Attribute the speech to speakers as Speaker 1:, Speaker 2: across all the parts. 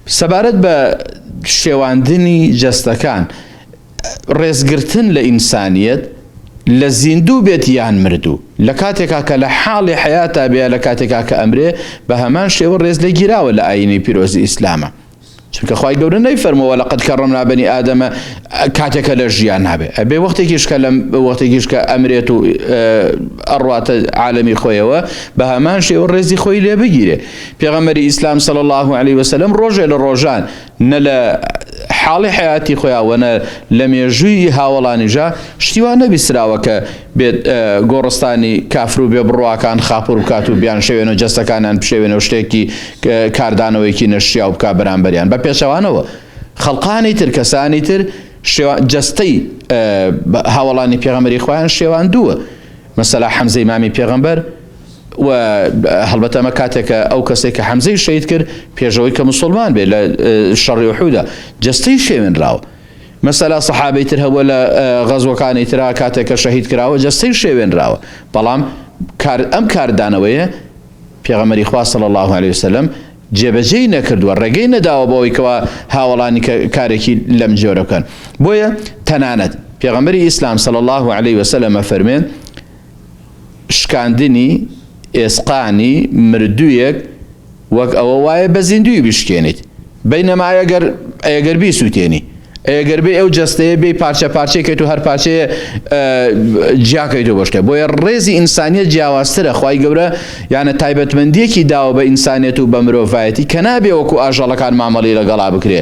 Speaker 1: سەبارەت بە شێواندنی جەستەکان ڕێزگرتن لە ئینسانیەت لە زیندوو بێت یان مردوو لە کاتێکا کە لە حاڵی حیاتا بێ لە کاتێکا کە ئەمرێ بە هەمان شێوە ڕێز لە گیراوە لە ئاینی پیرۆزی ئیسلامە چونکە خوای گەورە نەیفەرمەوە لەقەد کەڕەمنا بەنی ئادەمە کاتێکە لە ژیان هەبێ ئەبێ وەختێکیش کە لە وەختێکیش کە ئەمرێت و ئەڕواتە عالەمی خۆیەوە بە هەمان شێوە ڕێزی خۆی لێ بگیرێ پێغەمبەری ئیسلام صلی الله علیه وسلم ڕۆژێ لە ڕۆژان نە لە حاڵی حیاتی خۆیاوەنە لە مێژووی هاوڵانیژا شتیوان نەبیستراوە کە بێت گۆڕستانی کافر و بێبڕواکان خاپور بکات و بیان شەوێنە جەستەکانیان بشێوێنە شتێکی کاردانەوەیکی نەشیا و بکا بەرامبەریان بە پێشەوانەوە خەڵقانی تر کەسانی تر جەستەی هاوڵانی پێغەمبەری خۆیان شێواندووە مەسەلا حەمزەی مامی پێغەمبەر و هەڵبەتە ئەمە کاتێکە ئەو کەسێک کە حەمزەی شەهید کرد پێشەوەی کە موسڵمان بێ لە شەڕی ئوحودە جەستەی شێوێنراوە مەسەلا سەحابەی تر هەبووە لە غەزوەکانی ترا کاتێکە شەهید کراوە جەستەی شێوێنراوە بەڵام ئەم کاردانەوەیە پێغەمبەری خوا صلی الله علیه وسلم جێبەجێی نەکردووە ڕێگەی نەداوە بەوەی کەوا هاوڵانی کارێکی لەم جۆرە بکەن بۆیە تەنانەت پێغەمبەری ئیسلام صلی الله علیه وسلم فەرمێن شکاندنی ئێسقانی مردوویەک وەک ئەوە وایە بە زیندوی بشکێنیت بەینەما ئەگەر بیسووتێنی ئەگەر بێ ئەو جەستەیە بێ پارچە پارچەیەکەیت و هەر پارچەیە جیاکەیتەوە بۆ شتێ بۆیە ڕێزی ئینسانیەت جیاوازترە خوای گەورە یانە تایبەتمەندیەکی داوە بە ئینسانیەت و بە مرۆڤایەتی کە نابێ وەکو ئاژەڵەکان مامەڵی لەگەڵا بکرێ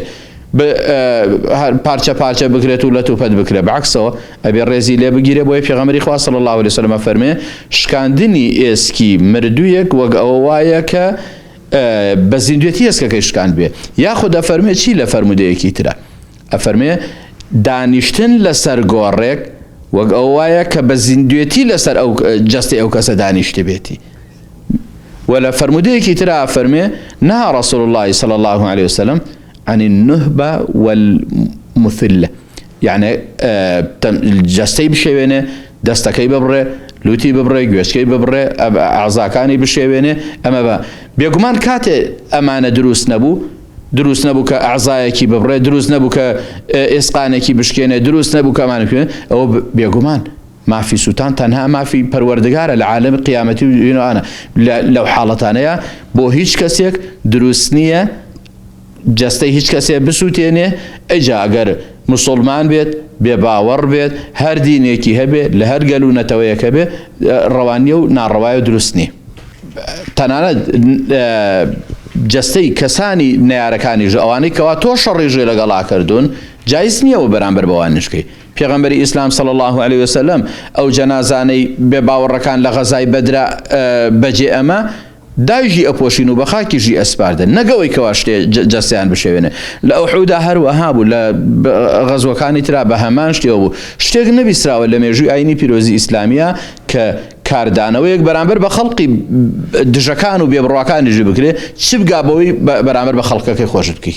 Speaker 1: پارچە پارچە بکرێت و لە توپەت بکرێت بەعکسەوە ئەبێ ڕێزی لێ بگیرێ بۆیە پێغەمبەری خوا صلی الله علیه وسلم فەرمێ شکاندنی ئێسکی مردوویەک وەک ئەوە وایە کە بە زیندوێتی ئێسکەکەی شکاند بێ یاخود ئەفەرمێ چی لە فەرمودەیەکی ترە ئەفەرمێ دانیشتن لەسەر گۆڕێک وەک ئەو وایە کە بە زیندوێتی لەسەر ئەو جەستی ئەو کەسە دانیشتە بێتی و لە فەرمودەیەکی ترە ئەفەرمێ نهى رسول الله صلى الله عليه وسلم عن النهبة والمثلة يعني جەستەی بشێوێنێ دەستەکەی ببڕێ لوتی ببڕێ گوێچکەی ببڕێ ئەعزاکانی بشێوێنێ ئەمە بە بێگومان کاتێ ئەمانە دروست نەبوو کە ئەعزایەکی ببڕێ دروست نەبوو کە ئێسقانێکی بشکێنێ دروست نەبوو کە ئەمانە بکوێنێ ئەوە بێگومان مافی سووتان تەنها مافی پەروەردگارە لە عالەمی قیامەتی وینەوانە لەو حاڵەتانەیە بۆ هیچ کەسێک دروست نییە جەستەی هیچ کەسێ بسووتێنێ ئەجا ئەگەر موسڵمان بێت بێباوەڕ بێت هەر دینێکی هەبێ لە هەر گەلوونەتەوەیەکە بێ ڕەوانیە و ناڕەوایە دروست نییە تەنانەت جەستەی کەسانی نەیارەکانیش ئەوانەی کەوا تۆ شەڕیژێ لەگەڵا کردوون جایز نییەوە بەرامبەر بەوان نشکەی پێغەمبەری ئیسلام صلی الله علیه وسلم ئەو جەنازانەی بێباوەڕەکان لە غەزای بەدرا بەجێ ئەمە داژی ئەپۆشین و بە خاکیژی ئەسپاردن نەگەوەی کەوا شتێ جەستیان بشێوێنێ لە ئوحودا هەروەها بوو لە غەزوەکانی ترا بە هەمان شتێوە بوو شتێک نەبیستراوە لە مێژووی ئاینی پیرۆزی ئیسلامیە کە کاردانەوەیەک بەرامبەر بە خەڵقی دژەکان و بێبڕواکانیژی بکرێ چ بگا بەوەی بەرامبەر بە خەڵکەکەی خۆشت بکەی